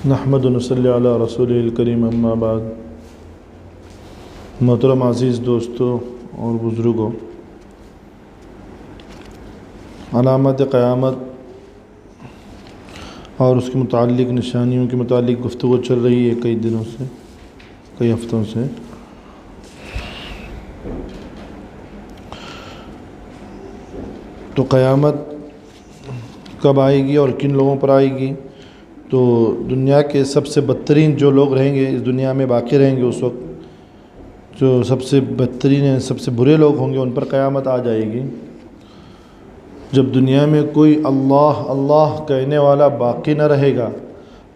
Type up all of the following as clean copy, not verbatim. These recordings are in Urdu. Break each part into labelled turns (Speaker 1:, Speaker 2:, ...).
Speaker 1: نحمد و نصلی علی رسول الکریم اما بعد۔ محترم عزیز دوستوں اور بزرگوں، علامات قیامت اور اس کے متعلق نشانیوں کے متعلق گفتگو چل رہی ہے کئی ہفتوں سے۔ تو قیامت کب آئے گی اور کن لوگوں پر آئے گی؟ تو دنیا کے سب سے بدترین جو لوگ رہیں گے، اس دنیا میں باقی رہیں گے، اس وقت جو سب سے بدترین ہیں، سب سے برے لوگ ہوں گے، ان پر قیامت آ جائے گی جب دنیا میں کوئی اللہ اللہ کہنے والا باقی نہ رہے گا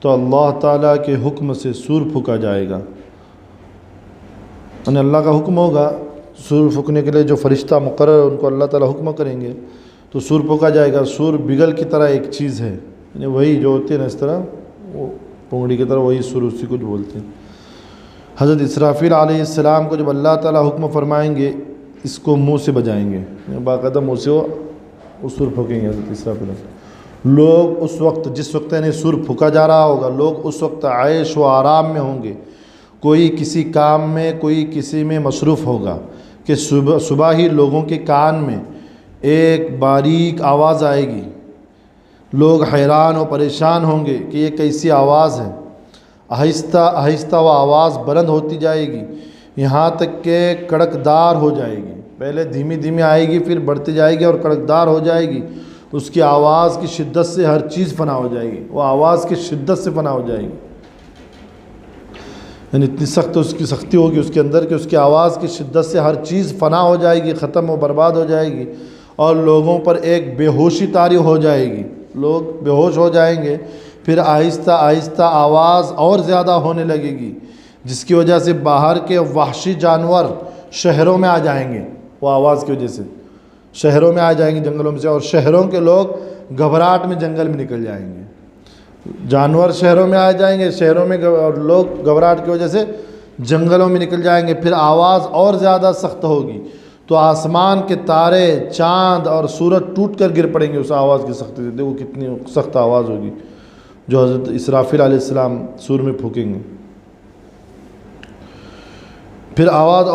Speaker 1: تو اللہ تعالیٰ کے حکم سے سور پھونکا جائے گا۔ یعنی اللہ کا حکم ہوگا، سور پھونکنے کے لیے جو فرشتہ مقرر ان کو اللہ تعالیٰ حکم کریں گے تو سور پھونکا جائے گا۔ سور بگل کی طرح ایک چیز ہے، یعنی وہی جو ہوتی ہے نا اس طرح، وہ پونگڑی کی طرح، وہی سور اسی کو جو بولتے ہیں۔ حضرت اسرافیل علیہ السلام کو جب اللہ تعالیٰ حکم فرمائیں گے اس کو منہ سے بجائیں گے، یعنی باقاعدہ منہ سے وہ سور پھونکیں گے حضرت اسرافیل۔ لوگ اس وقت، جس وقت یعنی سور پھونکا جا رہا ہوگا، لوگ اس وقت عیش و آرام میں ہوں گے، کوئی کسی کام میں، کوئی کسی میں مصروف ہوگا کہ صبح ہی لوگوں کے کان میں ایک باریک آواز آئے گی، لوگ حیران و پریشان ہوں گے کہ یہ کیسی آواز ہے۔ آہستہ آہستہ وہ آواز بلند ہوتی جائے گی یہاں تک کہ کڑکدار ہو جائے گی۔ پہلے دھیمی دھیمی آئے گی، پھر بڑھتی جائے گی اور کڑکدار ہو جائے گی۔ اس کی آواز کی شدت سے ہر چیز فنا ہو جائے گی، وہ آواز کی شدت سے فنا ہو جائے گی، یعنی اتنی سخت اس کی سختی ہوگی اس کے اندر کہ اس کی آواز کی شدت سے ہر چیز فنا ہو جائے گی، ختم و برباد ہو جائے گی، اور لوگوں پر ایک بے ہوشی طاری ہو جائے گی، لوگ بے ہوش ہو جائیں گے۔ پھر آہستہ آہستہ آواز اور زیادہ ہونے لگے گی، جس کی وجہ سے باہر کے وحشی جانور شہروں میں آ جائیں گے، وہ آواز کی وجہ سے شہروں میں آ جائیں گے، جنگلوں میں سے، اور شہروں کے لوگ گھبراہٹ میں جنگل میں نکل جائیں گے۔ جانور شہروں میں آ جائیں گے، شہروں میں، اور لوگ گھبراہٹ کی وجہ سے جنگلوں میں نکل جائیں گے۔ پھر آواز اور زیادہ سخت ہوگی تو آسمان کے تارے، چاند اور سورج ٹوٹ کر گر پڑیں گے اس آواز کی سختی سے۔ دیکھو کتنی سخت آواز ہوگی جو حضرت اسرافیل علیہ السلام سور میں پھونکیں گے۔ پھر آواز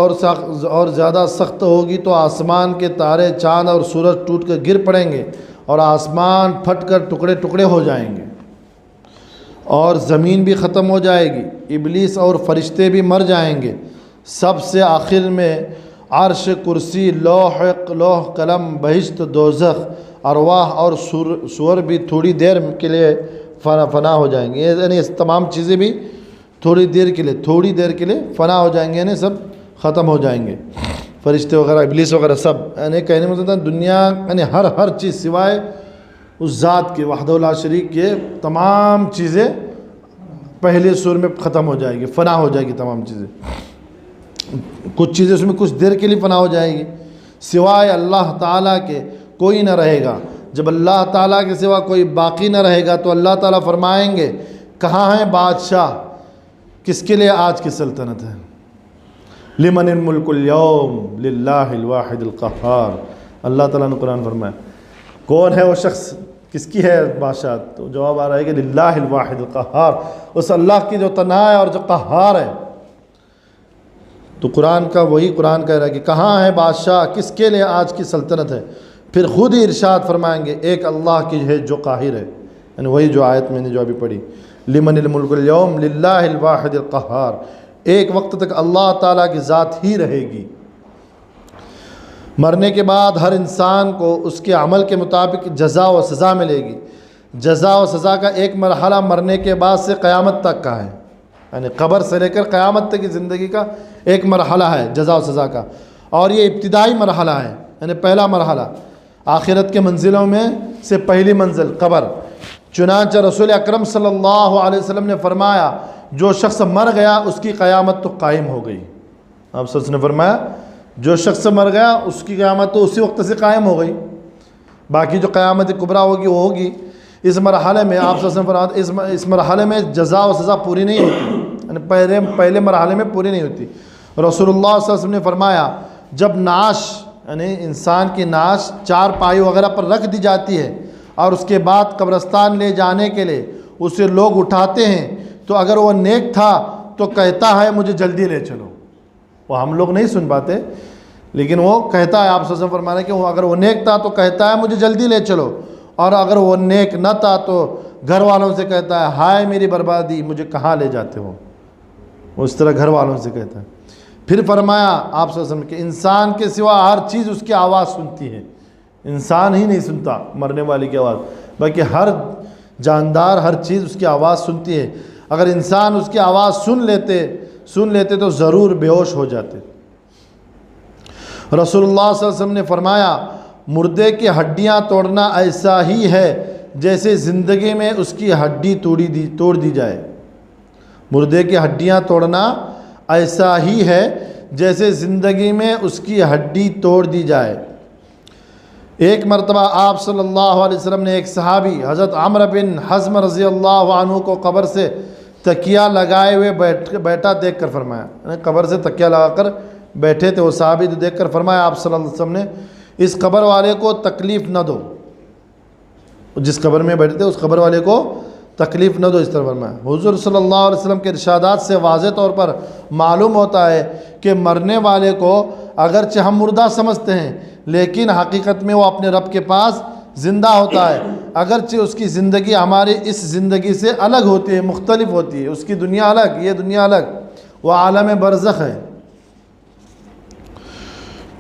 Speaker 1: اور زیادہ سخت ہوگی تو آسمان کے تارے، چاند اور سورج ٹوٹ کر گر پڑیں گے اور آسمان پھٹ کر ٹکڑے ٹکڑے ہو جائیں گے اور زمین بھی ختم ہو جائے گی، ابلیس اور فرشتے بھی مر جائیں گے۔ سب سے آخر میں عرش، کرسی، لوح قلم، بہشت، دوزخ، ارواح اور سور بھی تھوڑی دیر کے لیے فنا ہو جائیں گے، یعنی اس تمام چیزیں بھی تھوڑی دیر کے لیے فنا ہو جائیں گے، یعنی سب ختم ہو جائیں گے، فرشتے وغیرہ، ابلیس وغیرہ سب۔ یعنی کہنے میں مطلب دنیا، یعنی ہر چیز سوائے اس ذات کے وحدہ لا شریک کے، تمام چیزیں پہلے سور میں ختم ہو جائے گی، فنا ہو جائے گی تمام چیزیں۔ کچھ چیزیں اس میں کچھ دیر کے لیے فنا ہو جائے گی، سوائے اللہ تعالیٰ کے کوئی نہ رہے گا۔ جب اللہ تعالیٰ کے سوا کوئی باقی نہ رہے گا تو اللہ تعالیٰ فرمائیں گے کہاں ہیں بادشاہ، کس کے لیے آج کی سلطنت ہے؟ لمن الملک اليوم للہ الواحد القہار۔ اللہ تعالیٰ نے قرآن فرمایا کون ہے وہ شخص، کس کی ہے بادشاہ؟ تو جواب آ رہا ہے کہ للہ الواحد القہار، اس اللہ کی جو تنہا ہے اور جو قہار ہے۔ تو قرآن کہہ رہا ہے کہ کہاں ہے بادشاہ، کس کے لیے آج کی سلطنت ہے؟ پھر خود ہی ارشاد فرمائیں گے ایک اللہ کی ہے جو قاہر ہے، یعنی وہی جو آیت میں نے جو ابھی پڑھی، لمن الملک اليوم للہ الواحد القہار۔ ایک وقت تک اللہ تعالیٰ کی ذات ہی رہے گی۔ مرنے کے بعد ہر انسان کو اس کے عمل کے مطابق جزا و سزا ملے گی۔ جزا و سزا کا ایک مرحلہ مرنے کے بعد سے قیامت تک کا ہے، یعنی قبر سے لے کر قیامت تک کی زندگی کا ایک مرحلہ ہے جزا و سزا کا، اور یہ ابتدائی مرحلہ ہے، یعنی پہلا مرحلہ آخرت کے منزلوں میں سے پہلی منزل قبر۔ چنانچہ رسول اکرم صلی اللہ علیہ وسلم نے فرمایا جو شخص مر گیا اس کی قیامت تو قائم ہو گئی۔ آپ صلی اللہ علیہ وسلم نے فرمایا جو شخص مر گیا اس کی قیامت تو اسی وقت سے قائم ہو گئی، باقی جو قیامت کبریٰ ہوگی وہ ہوگی۔ اس مرحلے میں آپ صلی اللہ علیہ وسلم فرمایا اس مرحلے میں جزا و سزا پوری نہیں ہوتی، یعنی پہلے مرحلے میں پوری نہیں ہوتی۔ رسول اللہ صلی اللہ علیہ وسلم نے فرمایا جب نعش، یعنی انسان کی نعش چارپائی وغیرہ پر رکھ دی جاتی ہے اور اس کے بعد قبرستان لے جانے کے لیے اسے لوگ اٹھاتے ہیں، تو اگر وہ نیک تھا تو کہتا ہے مجھے جلدی لے چلو. وہ ہم لوگ نہیں سن پاتے، لیکن وہ کہتا ہے. آپ صلی اللہ علیہ وسلم فرمانے کہ اگر وہ نیک تھا تو کہتا ہے مجھے جلدی لے چلو، اور اگر وہ نیک نہ تھا تو گھر والوں سے کہتا ہے ہائے میری بربادی، مجھے کہاں لے جاتے ہو. وہ اس طرح گھر والوں سے کہتا ہے. پھر فرمایا آپ صلی اللہ علیہ وسلم کہ انسان کے سوا ہر چیز اس کی آواز سنتی ہے. انسان ہی نہیں سنتا مرنے والی کی آواز، بلکہ ہر جاندار ہر چیز اس کی آواز سنتی ہے. اگر انسان اس کی آواز سن لیتے تو ضرور بے ہوش ہو جاتے. رسول اللہ صلی اللہ علیہ وسلم نے فرمایا مردے کی ہڈیاں توڑنا ایسا ہی ہے جیسے زندگی میں اس کی ہڈی توڑ دی جائے. مردے کی ہڈیاں توڑنا ایسا ہی ہے جیسے زندگی میں اس کی ہڈی توڑ دی جائے. ایک مرتبہ آپ صلی اللہ علیہ وسلم نے ایک صحابی حضرت عمرو بن حزم رضی اللہ عنہ کو قبر سے تکیہ لگائے ہوئے بیٹھا دیکھ کر فرمایا، یعنی قبر سے تکیہ لگا کر بیٹھے تھے وہ صحابی، تو دیکھ کر فرمایا آپ صلی اللہ علیہ وسلم نے اس قبر والے کو تکلیف نہ دو. جس قبر میں بیٹھے تھے اس قبر والے کو تکلیف نہ دو، اس طرح فرمایا. حضور صلی اللہ علیہ وسلم کے ارشادات سے واضح طور پر معلوم ہوتا ہے کہ مرنے والے کو اگرچہ ہم مردہ سمجھتے ہیں لیکن حقیقت میں وہ اپنے رب کے پاس زندہ ہوتا ہے. اگرچہ اس کی زندگی ہماری اس زندگی سے الگ ہوتی ہے، مختلف ہوتی ہے، اس کی دنیا الگ، یہ دنیا الگ، وہ عالم برزخ ہے.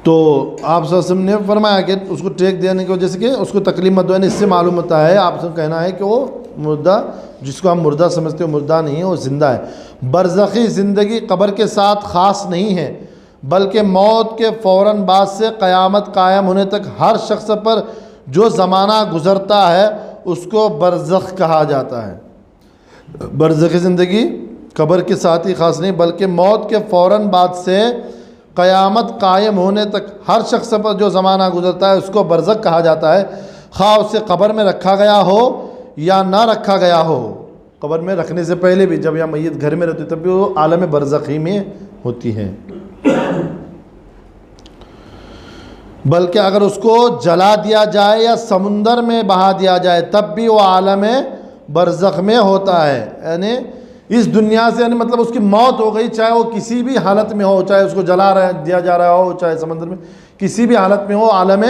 Speaker 1: تو آپ صلی اللہ علیہ وسلم نے فرمایا کہ اس کو ٹیک دینے کی وجہ سے کہ اس کو تکلیف مت دو. اس سے معلوم ہوتا ہے آپ سے کہنا ہے کہ وہ مردہ، جس کو ہم مردہ سمجھتے ہیں مردہ نہیں ہے، وہ زندہ ہے. برزخی زندگی قبر کے ساتھ خاص نہیں ہے، بلکہ موت کے فوراً بعد سے قیامت قائم ہونے تک ہر شخص پر جو زمانہ گزرتا ہے اس کو برزخ کہا جاتا ہے. برزخی زندگی قبر کے ساتھ ہی خاص نہیں بلکہ موت کے فوراً بعد سے قیامت قائم ہونے تک ہر شخص پر جو زمانہ گزرتا ہے اس کو برزخ کہا جاتا ہے، خواہ اسے قبر میں رکھا گیا ہو یا نہ رکھا گیا ہو. قبر میں رکھنے سے پہلے بھی جب یا میت گھر میں رہتی تب بھی وہ عالم برزخی میں ہوتی ہے. بلکہ اگر اس کو جلا دیا جائے یا سمندر میں بہا دیا جائے تب بھی وہ عالم برزخ میں ہوتا ہے. یعنی اس دنیا سے، یعنی مطلب اس کی موت ہو گئی، چاہے وہ کسی بھی حالت میں ہو، چاہے اس کو جلا دیا جا رہا ہو، چاہے سمندر میں، کسی بھی حالت میں ہو، عالم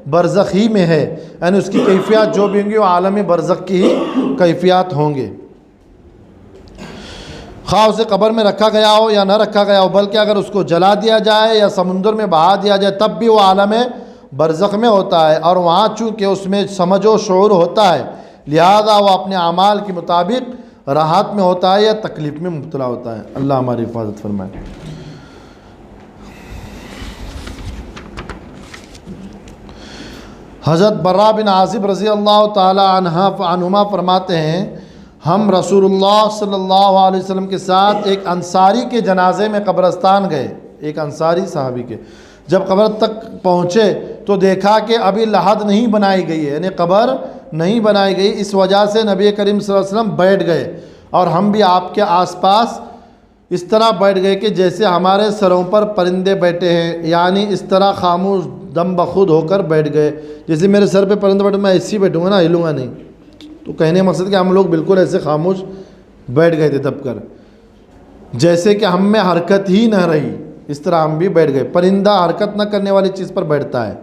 Speaker 1: برزخ ہی میں ہے. یعنی اس کی کیفیات جو بھی ہوں گی وہ عالم برزخ کی ہی کیفیات ہوں گے، خواہ اسے قبر میں رکھا گیا ہو یا نہ رکھا گیا ہو. بلکہ اگر اس کو جلا دیا جائے یا سمندر میں بہا دیا جائے تب بھی وہ عالم برزخ میں ہوتا ہے. اور وہاں چونکہ اس میں سمجھ و شعور ہوتا ہے لہذا وہ اپنے اعمال کے مطابق راحت میں ہوتا ہے یا تکلیف میں مبتلا ہوتا ہے. اللہ ہماری حفاظت فرمائے. حضرت برا بن عازب رضی اللہ تعالی عنہما فرماتے ہیں ہم رسول اللہ صلی اللہ علیہ وسلم کے ساتھ ایک انصاری کے جنازے میں قبرستان گئے. ایک انصاری صحابی کے جب قبر تک پہنچے تو دیکھا کہ ابھی لحد نہیں بنائی گئی ہے، یعنی قبر نہیں بنائی گئی. اس وجہ سے نبی کریم صلی اللہ علیہ وسلم بیٹھ گئے اور ہم بھی آپ کے آس پاس اس طرح بیٹھ گئے کہ جیسے ہمارے سروں پر پرندے بیٹھے ہیں، یعنی اس طرح خاموش دم بخود ہو کر بیٹھ گئے. جیسے میرے سر پہ پرندے بیٹھے میں ایسے ہی بیٹھوں گا نا، ہلوں گا نہیں. تو کہنے کا مقصد کہ ہم لوگ بالکل ایسے خاموش بیٹھ گئے تھے دب کر، جیسے کہ ہم میں حرکت ہی نہ رہی. اس طرح ہم بھی بیٹھ گئے. پرندہ حرکت نہ کرنے والی چیز پر بیٹھتا ہے،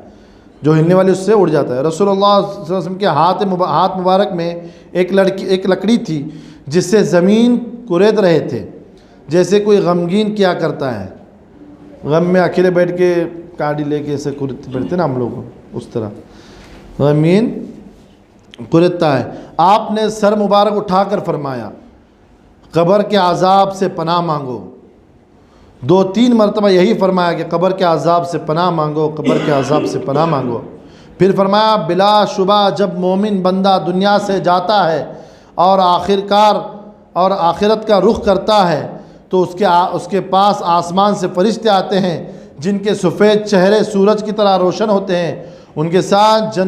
Speaker 1: جو ہلنے والی اس سے اڑ جاتا ہے. رسول اللہ صلی اللہ علیہ وسلم کے ہاتھ مبارک میں ایک لکڑی تھی جس سے زمین کورید رہے تھے، جیسے کوئی غمگین کیا کرتا ہے. غم میں اکیلے بیٹھ کے کاڑی لے کے ایسے بیٹھتے نا ہم لوگ، اس طرح غمگین کوریدتا ہے. آپ نے سر مبارک اٹھا کر فرمایا قبر کے عذاب سے پناہ مانگو. 2-3 مرتبہ یہی فرمایا کہ قبر کے عذاب سے پناہ مانگو، قبر کے عذاب سے پناہ مانگو. پھر فرمایا بلا شبہ جب مومن بندہ دنیا سے جاتا ہے اور آخرت کا رخ کرتا ہے تو اس کے پاس آسمان سے فرشتے آتے ہیں جن کے سفید چہرے سورج کی طرح روشن ہوتے ہیں. ان کے ساتھ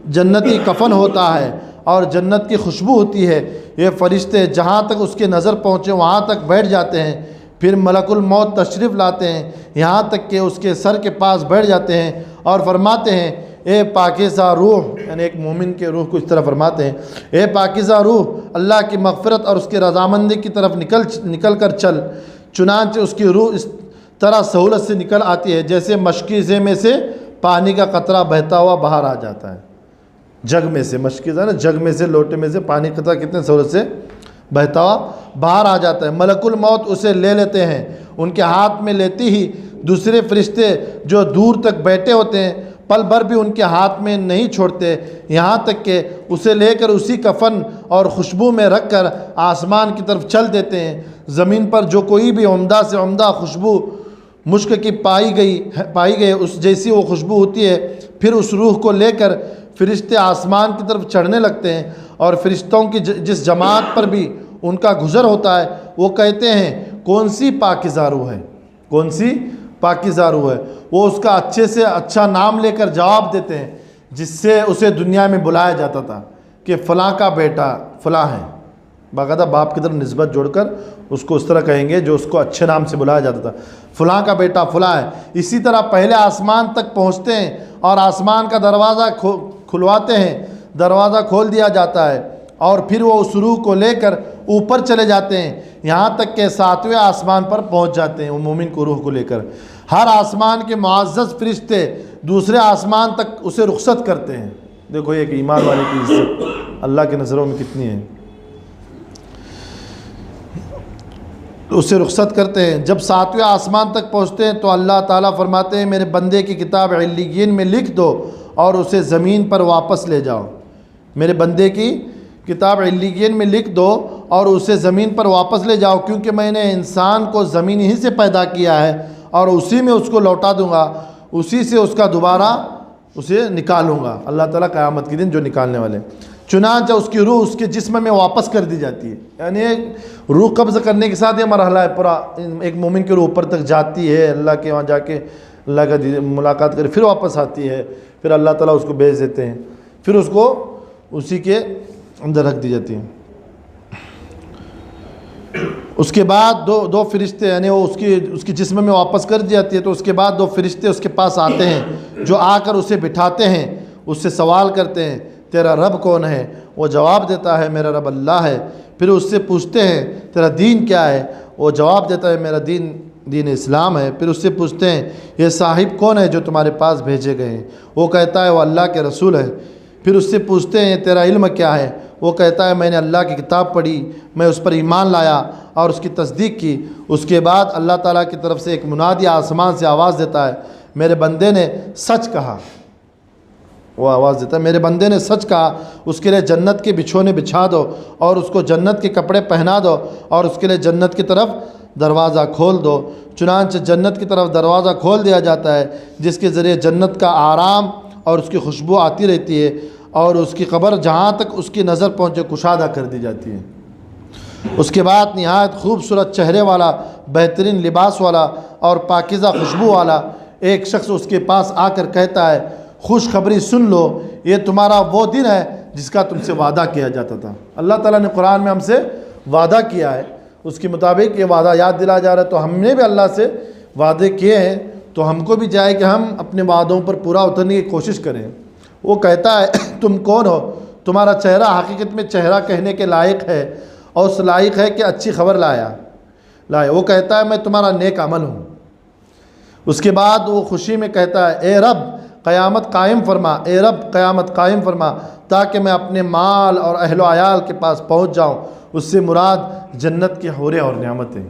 Speaker 1: جنتی کفن ہوتا ہے اور جنت کی خوشبو ہوتی ہے. یہ فرشتے جہاں تک اس کے نظر پہنچے وہاں تک بیٹھ جاتے ہیں. پھر ملک الموت تشریف لاتے ہیں یہاں تک کہ اس کے سر کے پاس بیٹھ جاتے ہیں اور فرماتے ہیں اے پاکیزہ روح، یعنی ایک مومن کے روح کو اس طرح فرماتے ہیں، اے پاکیزہ روح، اللہ کی مغفرت اور اس کی رضامندی کی طرف نکل کر چل۔ چنانچہ اس کی روح اس طرح سہولت سے نکل آتی ہے جیسے مشکیزے میں سے پانی کا قطرہ بہتا ہوا باہر آ جاتا ہے۔ جگ میں سے، مشکیزہ نا، جگ میں سے، لوٹے میں سے پانی قطرہ کتنے سہولت سے بہتا ہوا باہر آ جاتا ہے۔ ملک الموت اسے لے لیتے ہیں، ان کے ہاتھ میں لیتی ہی دوسرے فرشتے جو دور تک بیٹھے ہوتے ہیں پل بھر بھی ان کے ہاتھ میں نہیں چھوڑتے، یہاں تک کہ اسے لے کر اسی کفن اور خوشبو میں رکھ کر آسمان کی طرف چل دیتے ہیں۔ زمین پر جو کوئی بھی عمدہ سے عمدہ خوشبو مشک کی پائی گئی اس جیسی وہ خوشبو ہوتی ہے، پھر اس روح کو لے کر فرشتے آسمان کی طرف چڑھنے لگتے ہیں، اور فرشتوں کی جس جماعت پر بھی ان کا گزر ہوتا ہے وہ کہتے ہیں کون سی پاکیزہ روح ہے، کون سی پاکیزہ روح ہے۔ وہ اس کا اچھے سے اچھا نام لے کر جواب دیتے ہیں جس سے اسے دنیا میں بلایا جاتا تھا کہ فلاں کا بیٹا فلاں ہے، باقاعدہ باپ کی طرف نسبت جوڑ کر اس کو اس طرح کہیں گے جو اس کو اچھے نام سے بلایا جاتا تھا، فلاں کا بیٹا فلاں ہے۔ اسی طرح پہلے آسمان تک پہنچتے ہیں اور آسمان کا دروازہ کھلواتے ہیں، دروازہ کھول دیا جاتا ہے، اور پھر وہ اس روح کو لے کر اوپر چلے جاتے ہیں یہاں تک کہ 7ویں آسمان پر پہنچ جاتے ہیں وہ مومن کو روح کو لے کر۔ ہر آسمان کے معزز فرشتے دوسرے آسمان تک اسے رخصت کرتے ہیں۔ دیکھو ایک ایمان والے کی عزت اللہ کی نظروں میں کتنی ہے، اسے رخصت کرتے ہیں۔ جب 7ویں آسمان تک پہنچتے ہیں تو اللہ تعالیٰ فرماتے ہیں میرے بندے کی کتاب علیین میں لکھ دو اور اسے زمین پر واپس لے جاؤ۔ میرے بندے کی کتاب علیین میں لکھ دو اور اسے زمین پر واپس لے جاؤ، کیونکہ میں نے انسان کو زمین ہی سے پیدا کیا ہے اور اسی میں اس کو لوٹا دوں گا، اسی سے اس کا دوبارہ اسے نکالوں گا۔ اللہ تعالیٰ قیامت کے دن جو نکالنے والے، چنانچہ اس کی روح اس کے جسم میں واپس کر دی جاتی ہے۔ یعنی روح قبض کرنے کے ساتھ یہ مرحلہ ہے پورا، ایک مومن کی روح اوپر تک جاتی ہے، اللہ کے وہاں جا کے اللہ کا ملاقات کرے، پھر واپس آتی ہے، پھر اللہ تعالیٰ اس کو بھیج دیتے ہیں، پھر اس کو اسی کے اندر رکھ دی جاتی ہے۔ اس کے بعد دو فرشتے، یعنی وہ اس کی جسم میں واپس کر دی جاتی ہے، تو اس کے بعد 2 فرشتے اس کے پاس آتے ہیں جو آ کر اسے بٹھاتے ہیں، اس سے سوال کرتے ہیں تیرا رب کون ہے؟ وہ جواب دیتا ہے میرا رب اللہ ہے۔ پھر اس سے پوچھتے ہیں تیرا دین کیا ہے؟ وہ جواب دیتا ہے میرا دین اسلام ہے۔ پھر اس سے پوچھتے ہیں یہ صاحب کون ہے جو تمہارے پاس بھیجے گئے ہیں؟ وہ کہتا ہے وہ اللہ کے رسول ہے۔ پھر اس سے پوچھتے ہیں تیرا علم کیا ہے؟ وہ کہتا ہے میں نے اللہ کی کتاب پڑھی، میں اس پر ایمان لایا اور اس کی تصدیق کی۔ اس کے بعد اللہ تعالیٰ کی طرف سے ایک منادی آسمان سے آواز دیتا ہے میرے بندے نے سچ کہا، وہ آواز دیتا ہے میرے بندے نے سچ کہا، اس کے لیے جنت کے بچھونے بچھا دو اور اس کو جنت کے کپڑے پہنا دو اور اس کے لیے جنت کی طرف دروازہ کھول دو۔ چنانچہ جنت کی طرف دروازہ کھول دیا جاتا ہے جس کے ذریعے جنت کا آرام اور اس کی خوشبو آتی رہتی ہے، اور اس کی قبر جہاں تک اس کی نظر پہنچے کشادہ کر دی جاتی ہے۔ اس کے بعد نہایت خوبصورت چہرے والا، بہترین لباس والا اور پاکیزہ خوشبو والا ایک شخص اس کے پاس آ کر کہتا ہے خوشخبری سن لو، یہ تمہارا وہ دن ہے جس کا تم سے وعدہ کیا جاتا تھا۔ اللہ تعالیٰ نے قرآن میں ہم سے وعدہ کیا ہے، اس کے مطابق یہ وعدہ یاد دلا جا رہا ہے، تو ہم نے بھی اللہ سے وعدے کیے ہیں، تو ہم کو بھی چاہے کہ ہم اپنے وعدوں پر پورا اترنے کی کوشش کریں۔ وہ کہتا ہے تم کون ہو؟ تمہارا چہرہ حقیقت میں چہرہ کہنے کے لائق ہے اور اس لائق ہے کہ اچھی خبر لائے۔ وہ کہتا ہے میں تمہارا نیک عمل ہوں۔ اس کے بعد وہ خوشی میں کہتا ہے اے رب قیامت قائم فرما، اے رب قیامت قائم فرما تاکہ میں اپنے مال اور اہل و عیال کے پاس پہنچ جاؤں۔ اس سے مراد جنت کے حوریں اور نعمتیں۔